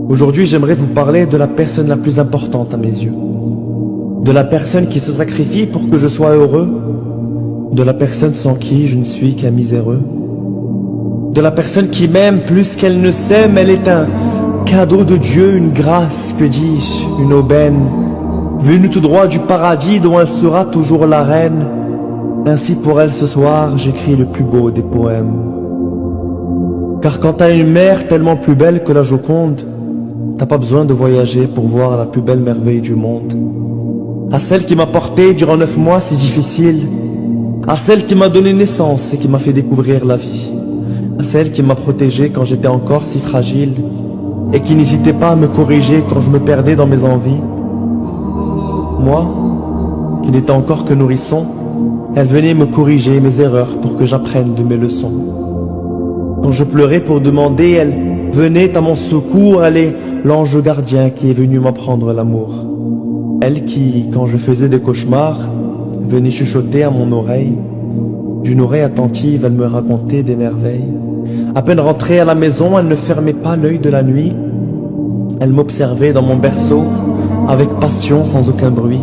Aujourd'hui, j'aimerais vous parler de la personne la plus importante à mes yeux. De la personne qui se sacrifie pour que je sois heureux. De la personne sans qui je ne suis qu'un miséreux. De la personne qui m'aime plus qu'elle ne s'aime. Elle est un cadeau de Dieu, une grâce, que dis-je, une aubaine, venue tout droit du paradis dont elle sera toujours la reine. Ainsi pour elle ce soir, j'écris le plus beau des poèmes. Car quand t'as une mère tellement plus belle que la Joconde, t'as pas besoin de voyager pour voir la plus belle merveille du monde. À celle qui m'a porté durant 9 mois, c'est difficile. À celle qui m'a donné naissance et qui m'a fait découvrir la vie. À celle qui m'a protégé quand j'étais encore si fragile et qui n'hésitait pas à me corriger quand je me perdais dans mes envies. Moi, qui n'étais encore que nourrisson, elle venait me corriger mes erreurs pour que j'apprenne de mes leçons. Quand je pleurais pour demander, elle venait à mon secours. Elle est l'ange gardien qui est venu m'apprendre l'amour. Elle qui, quand je faisais des cauchemars, venait chuchoter à mon oreille. D'une oreille attentive, elle me racontait des merveilles. À peine rentrée à la maison, elle ne fermait pas l'œil de la nuit. Elle m'observait dans mon berceau, avec passion sans aucun bruit.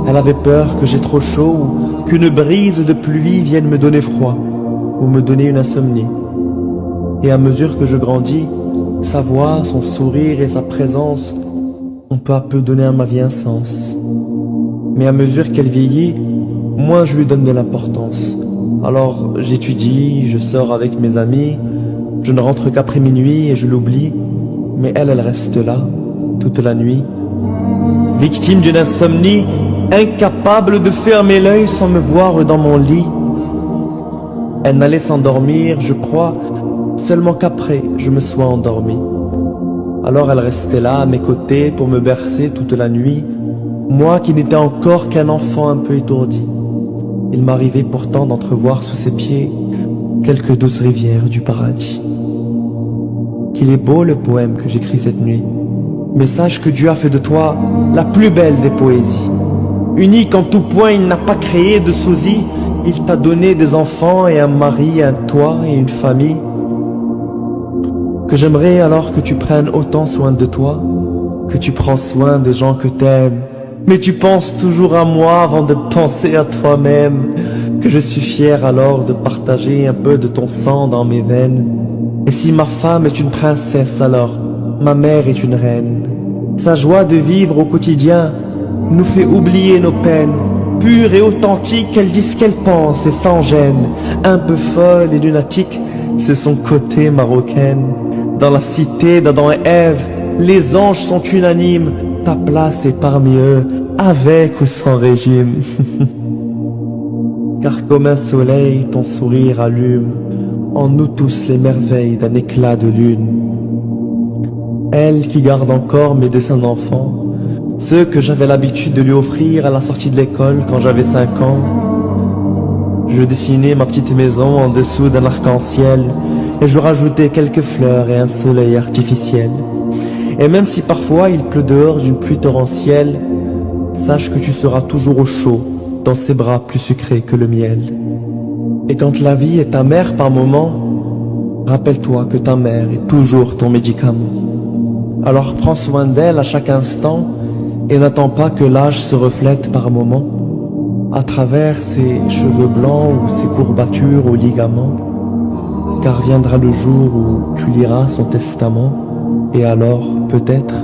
Elle avait peur que j'ai trop chaud ou qu'une brise de pluie vienne me donner froid ou me donner une insomnie. Et à mesure que je grandis, sa voix, son sourire et sa présence ont peu à peu donné à ma vie un sens. Mais à mesure qu'elle vieillit, moins je lui donne de l'importance. Alors j'étudie, je sors avec mes amis, je ne rentre qu'après minuit et je l'oublie. Mais elle reste là, toute la nuit. Victime d'une insomnie, incapable de fermer l'œil sans me voir dans mon lit. Elle n'allait s'endormir, je crois, seulement qu'après je me sois endormi. Alors elle restait là à mes côtés pour me bercer toute la nuit, moi qui n'étais encore qu'un enfant un peu étourdi. Il m'arrivait pourtant d'entrevoir sous ses pieds quelques douces rivières du paradis. Qu'il est beau le poème que j'écris cette nuit, mais sache que Dieu a fait de toi la plus belle des poésies. Unique en tout point, il n'a pas créé de sosie. Il t'a donné des enfants et un mari, un toit et une famille. Que j'aimerais alors que tu prennes autant soin de toi, que tu prends soin des gens que t'aimes. Mais tu penses toujours à moi avant de penser à toi-même. Que je suis fier alors de partager un peu de ton sang dans mes veines. Et si ma femme est une princesse, alors ma mère est une reine. Sa joie de vivre au quotidien nous fait oublier nos peines. Pure et authentique, elle dit ce qu'elle pense et sans gêne. Un peu folle et lunatique, c'est son côté marocaine. Dans la cité d'Adam et Ève, les anges sont unanimes. Ta place est parmi eux, avec ou sans régime. Car comme un soleil, ton sourire allume en nous tous les merveilles d'un éclat de lune. Elle qui garde encore mes dessins d'enfant, ceux que j'avais l'habitude de lui offrir à la sortie de l'école quand j'avais 5 ans. Je dessinais ma petite maison en dessous d'un arc-en-ciel et je rajoutais quelques fleurs et un soleil artificiel. Et même si parfois il pleut dehors d'une pluie torrentielle, sache que tu seras toujours au chaud dans ses bras plus sucrés que le miel. Et quand la vie est amère par moments, rappelle-toi que ta mère est toujours ton médicament. Alors prends soin d'elle à chaque instant et n'attends pas que l'âge se reflète par moments à travers ses cheveux blancs ou ses courbatures aux ligaments. Car viendra le jour où tu liras son testament et alors, peut-être,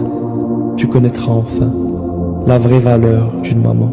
tu connaîtras enfin la vraie valeur d'une maman.